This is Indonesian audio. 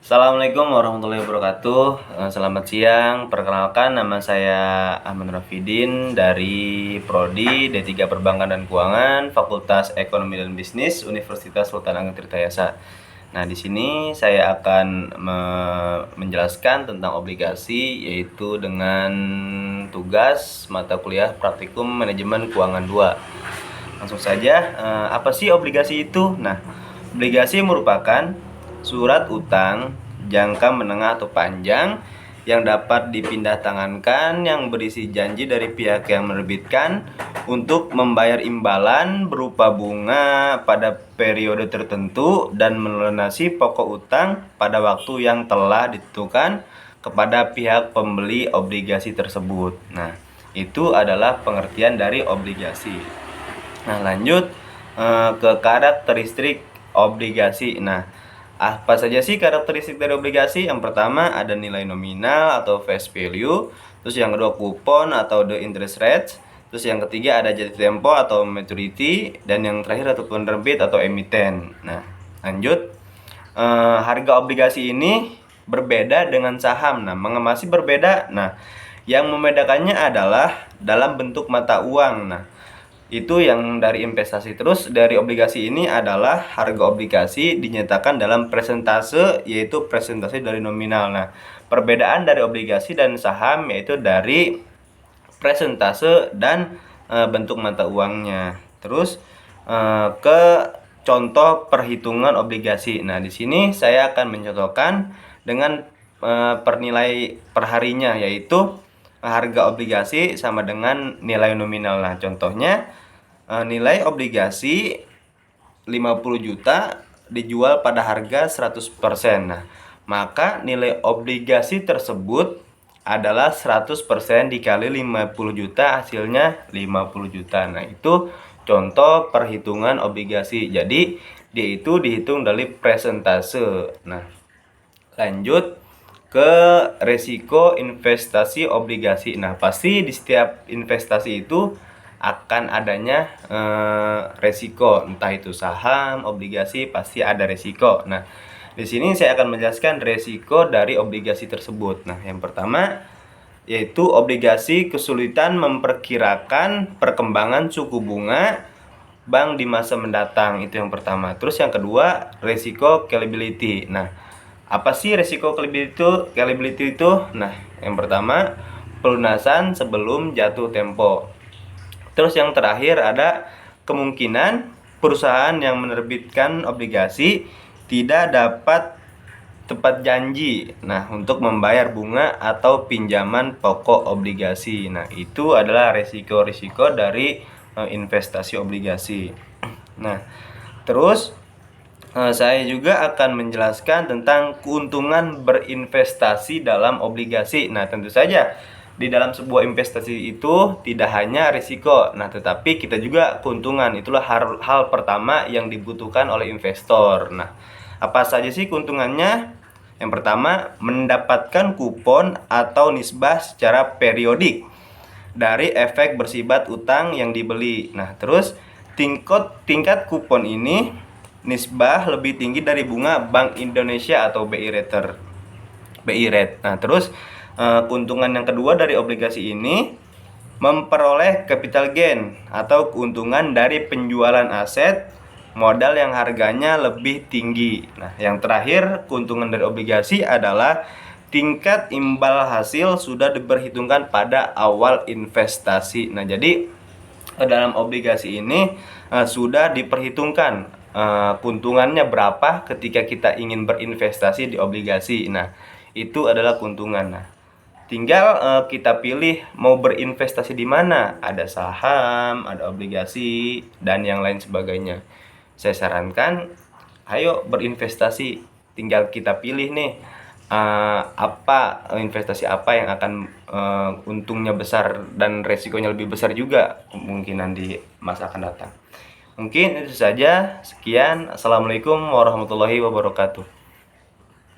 Assalamualaikum warahmatullahi wabarakatuh. Selamat siang. Perkenalkan, nama saya Ahmad Rafidin dari Prodi D3 Perbankan dan Keuangan, Fakultas Ekonomi dan Bisnis, Universitas Sultan Ageng Tirtayasa. Nah, di sini saya akan menjelaskan tentang obligasi, yaitu dengan tugas mata kuliah Praktikum Manajemen Keuangan 2. Langsung saja, apa sih obligasi itu? Nah, obligasi merupakan surat utang jangka menengah atau panjang yang dapat dipindah tangankan yang berisi janji dari pihak yang menerbitkan untuk membayar imbalan berupa bunga pada periode tertentu dan melunasi pokok utang pada waktu yang telah ditentukan kepada pihak pembeli obligasi tersebut. Nah, itu adalah pengertian dari obligasi. Nah, lanjut ke karakteristik obligasi. Nah, apa saja sih karakteristik dari obligasi? Yang pertama ada nilai nominal atau face value, terus yang kedua kupon atau the interest rate, terus yang ketiga ada jatuh tempo atau maturity, dan yang terakhir atau penerbit atau emiten. Nah, lanjut, harga obligasi ini berbeda dengan saham. Nah, mengemasi berbeda. Nah, yang membedakannya adalah dalam bentuk mata uang. Nah, itu yang dari investasi. Terus dari obligasi ini adalah harga obligasi dinyatakan dalam persentase, yaitu persentase dari nominal. Nah, perbedaan dari obligasi dan saham yaitu dari persentase dan bentuk mata uangnya. Terus ke contoh perhitungan obligasi. Nah, di sini saya akan mencontohkan dengan pernilai perharinya, yaitu harga obligasi sama dengan nilai nominal. Nah, contohnya nilai obligasi 50 juta dijual pada harga 100%. Nah, maka nilai obligasi tersebut adalah 100% dikali 50 juta, hasilnya 50 juta. Nah, itu contoh perhitungan obligasi. Jadi, dia itu dihitung dari persentase. Nah, lanjut ke resiko investasi obligasi. Nah, pasti di setiap investasi itu akan adanya resiko, entah itu saham, obligasi, pasti ada resiko. Nah, di sini saya akan menjelaskan resiko dari obligasi tersebut. Nah, yang pertama yaitu obligasi kesulitan memperkirakan perkembangan suku bunga bank di masa mendatang, itu yang pertama. Terus yang kedua, resiko callability. Nah, apa sih resiko callability itu? Nah, yang pertama, pelunasan sebelum jatuh tempo. Terus yang terakhir ada kemungkinan perusahaan yang menerbitkan obligasi tidak dapat tepat janji. Nah, untuk membayar bunga atau pinjaman pokok obligasi. Nah, itu adalah resiko-resiko dari investasi obligasi. Nah, terus saya juga akan menjelaskan tentang keuntungan berinvestasi dalam obligasi. Nah, tentu saja di dalam sebuah investasi itu tidak hanya risiko, nah tetapi kita juga keuntungan. Itulah hal pertama yang dibutuhkan oleh investor. Nah, apa saja sih keuntungannya? Yang pertama, mendapatkan kupon atau nisbah secara periodik dari efek bersifat utang yang dibeli. Nah, terus tingkat kupon ini nisbah lebih tinggi dari bunga Bank Indonesia atau BI rate. Nah, terus keuntungan yang kedua dari obligasi ini memperoleh capital gain atau keuntungan dari penjualan aset modal yang harganya lebih tinggi. Nah, yang terakhir, keuntungan dari obligasi adalah tingkat imbal hasil sudah diperhitungkan pada awal investasi. Nah, jadi dalam obligasi ini sudah diperhitungkan keuntungannya berapa ketika kita ingin berinvestasi di obligasi. Nah, itu adalah keuntungan. Nah, tinggal kita pilih mau berinvestasi di mana. Ada saham, ada obligasi, dan yang lain sebagainya. Saya sarankan, ayo berinvestasi. Tinggal kita pilih nih, apa investasi apa yang akan untungnya besar dan resikonya lebih besar juga kemungkinan di masa akan datang. Mungkin itu saja. Sekian. Assalamualaikum warahmatullahi wabarakatuh.